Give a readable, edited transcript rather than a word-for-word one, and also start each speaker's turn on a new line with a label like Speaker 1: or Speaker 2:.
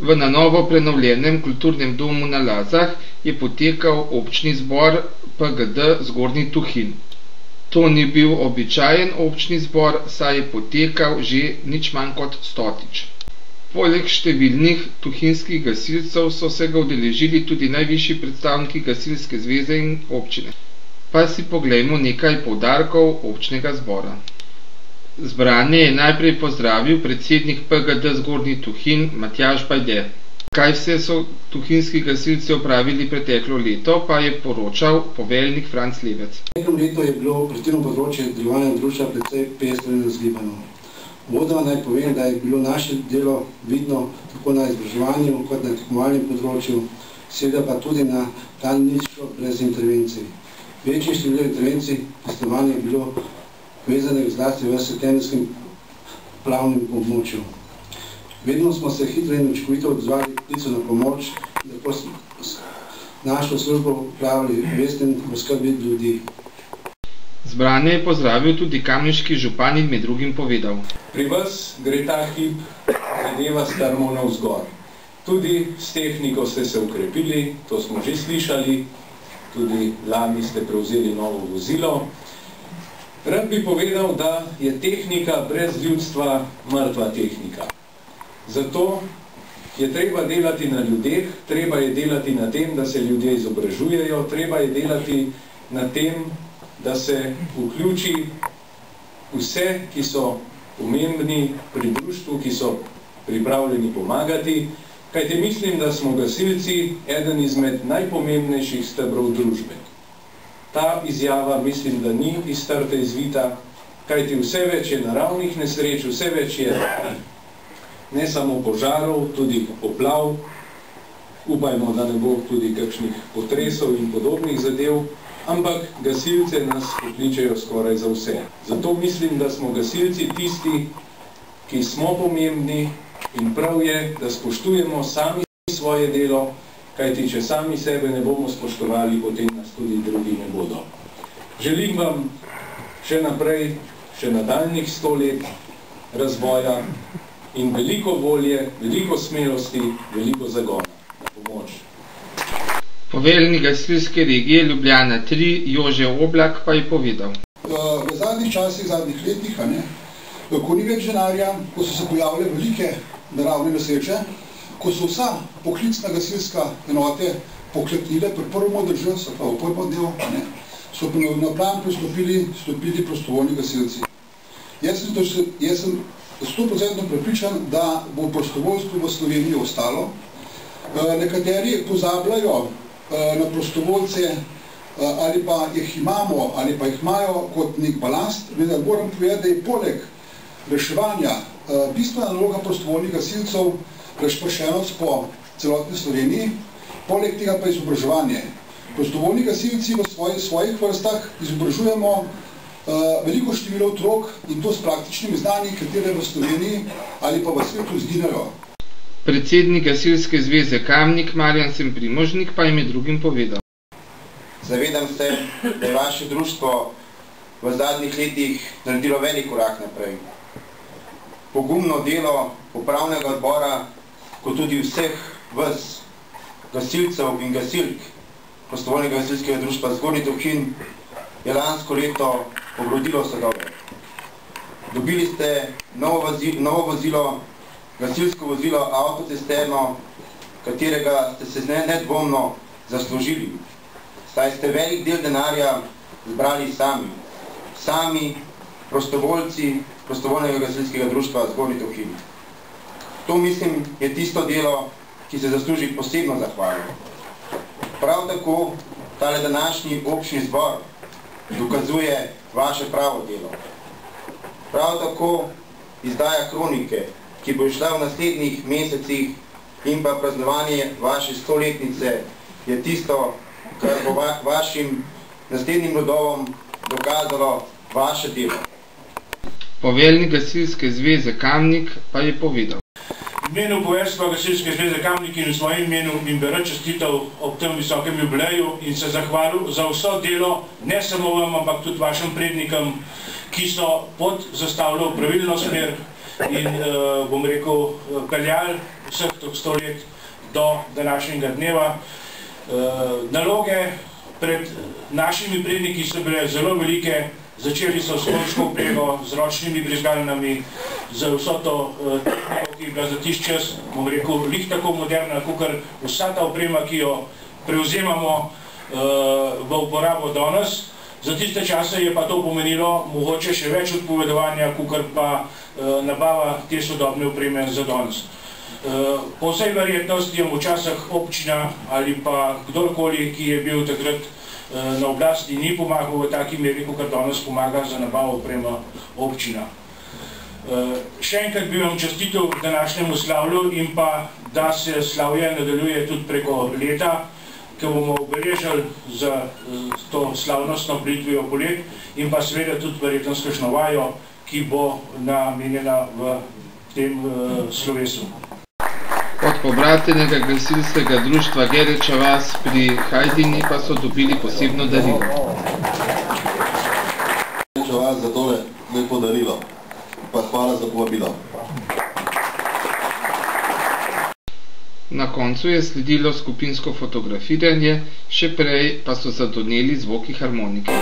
Speaker 1: V na novo prenovljenem kulturnem domu na Lazah je potekal občni zbor PGD Zgornji Tuhinj. To ni bil običajen občni zbor, saj je potekal že nič manj kot 100-tič. Poleg številnih tuhinjskih gasilcev so se ga udeležili tudi najvišji predstavniki gasilske zveze in občine. Pa si poglejmo nekaj poudarkov občnega zbora. Zbrane je najprej pozdravil predsednik PGD Zgornji Tuhinj Matjaž Bajde. Kaj vse so tuhinjski gasilci opravili preteklo leto, pa je poročal poveljnik Franc Levec.
Speaker 2: Preteklo leto je bilo operativno področje delovanja društva precej pestro in razgibano. Uvodoma naj povem, da je bilo naše delo vidno tako na izobraževanju kot na tekmovalnem področju, seveda pa tudi na dan ni šlo brez intervencij. Večje število intervencij poslovanja je bilo vezanih zlasti v septembrskem plavnem območju. Vedno smo se hitro in učinkovito odzvali klicu na pomoč, da tako našo službo upravili vesten v skrbi ljudi.
Speaker 1: Zbrane je pozdravil tudi kamniški župan in med drugim povedal.
Speaker 3: Pri vas gre ta hip zadeva strmo navzgor. Tudi s tehniko ste se ukrepili, to smo že slišali, tudi lani ste prevzeli novo vozilo. Rad bi povedal, da je tehnika brez ljudstva mrtva tehnika. Zato je treba delati na ljudeh, treba je delati na tem, da se ljudje izobražujejo, treba je delati na tem, da se vključi vse, ki so pomembni pri društvu, ki so pripravljeni pomagati, kajti mislim, da smo gasilci eden izmed najpomembnejših stebrov družbe. Ta izjava mislim, da ni iztrta izvita, kajti vse več je naravnih nesreč, vse več je ne samo požarov, tudi poplav, upajmo, da ne bo tudi kakšnih potresov in podobnih zadev, ampak gasilce nas pokličejo skoraj za vse. Zato mislim, da smo gasilci tisti, ki smo pomembni in prav je, da spoštujemo sami svoje delo, kajti če sami sebe ne bomo spoštovali, potem nas tudi drugi ne bodo. Želim vam še naprej, še nadaljnjih 100 let razvoja in veliko volje, veliko smelosti, veliko zagona na pomoč.
Speaker 1: Poveljnik gasilske regije Ljubljana 3, Jože Oblak, pa je povedal.
Speaker 4: V zadnjih časih, zadnjih letih, ko ni več denarja, ko so se pojavile velike naravne nesreče, ko so vsa poklicna gasilska enote pokleknile pri prvem držav, so pa v prvem delu, so na plan pristopili prostovoljni gasilci. Jaz sem 100% prepričan, da bo prostovoljstvo v Sloveniji ostalo. Nekateri pozabljajo na prostovoljce, ali pa jih imamo, ali pa jih imajo kot nek balast. Vendar moram povedati, da je poleg reševanja bistvena naloga prostovoljnih gasilcev razpršenost po celotni Sloveniji, poleg tega pa izobraževanje. Prostovoljni gasilci v svojih vrstah izobražujemo veliko število otrok in to s praktičnimi znanji, katere v Sloveniji ali pa v svetu izginejo.
Speaker 1: Predsednik gasilske zveze Kamnik Marjan Semprimožnik pa je med drugim povedal.
Speaker 5: Zavedam se, da je vaše društvo v zadnjih letih naredilo velik korak naprej. Pogumno delo upravnega odbora, kot tudi vseh vas, gasilcev in gasilk prostovoljnega gasilskega društva Zgornji Tuhinj, je lansko leto obrodilo sadove. Dobili ste novo vozilo, gasilsko vozilo, avtocisterno, katerega ste se nedvomno zaslužili. Saj ste velik del denarja zbrali sami prostovoljci prostovoljnega gasilskega društva Zgornji Tuhinj. To, mislim, je tisto delo, ki se zasluži posebno zahvalo. Prav tako, tale današnji občni zbor dokazuje vaše pravo delo. Prav tako izdaja kronike, ki bo išla v naslednjih mesecih, in pa praznovanje vaše 100-letnice je tisto, kar bo vašim naslednjim rodovom dokazalo vaše delo.
Speaker 1: Poveljnik gasilske zveze Kamnik pa je povedal.
Speaker 6: V imenu poveljstva gasilske zveze Kamnik in v svojem imenu bi rad čestital ob tem visokem jubileju in se zahvalil za vso delo, ne samo vam, ampak tudi vašim prednikom, ki so pot zastavili v pravilno smer in, bom rekel, peljali vseh teh 100 let do današnjega dneva. Naloge pred našimi predniki so bile zelo velike, začeli so s konjsko vprego, z ročnimi brizgalnami, z vso to tehniko, ki je bila za tisti čas, bom rekel, lih tako moderna, kakor vsa ta oprema, ki jo prevzemamo v uporabo danes. Za tiste čase je pa to pomenilo mogoče še več odpovedovanja, kakor pa nabava te sodobne opreme za danes. Po vsej verjetnosti je včasih občina ali pa kdorkoli, ki je bil takrat na oblasti, ni pomagal v taki meri, kakor danes pomaga za nabavo oprema občina. Še enkrat bi vam čestitil k današnjemu slavju in pa, da se slavje nadaljuje tudi preko leta, ki bomo obeležili za to slavnostno britvijo polet in pa seveda tudi verjetno s kakšno vajo, ki bo namenjena v tem slovesu.
Speaker 1: Od pobratenega gasilskega društva Gereča vas pri Hajdini pa so dobili posebno darilo.
Speaker 7: Gereča vas za tole lepo darilo, pa hvala za povabilo.
Speaker 1: Na koncu je sledilo skupinsko fotografiranje, še prej pa so zadoneli zvoki harmonike.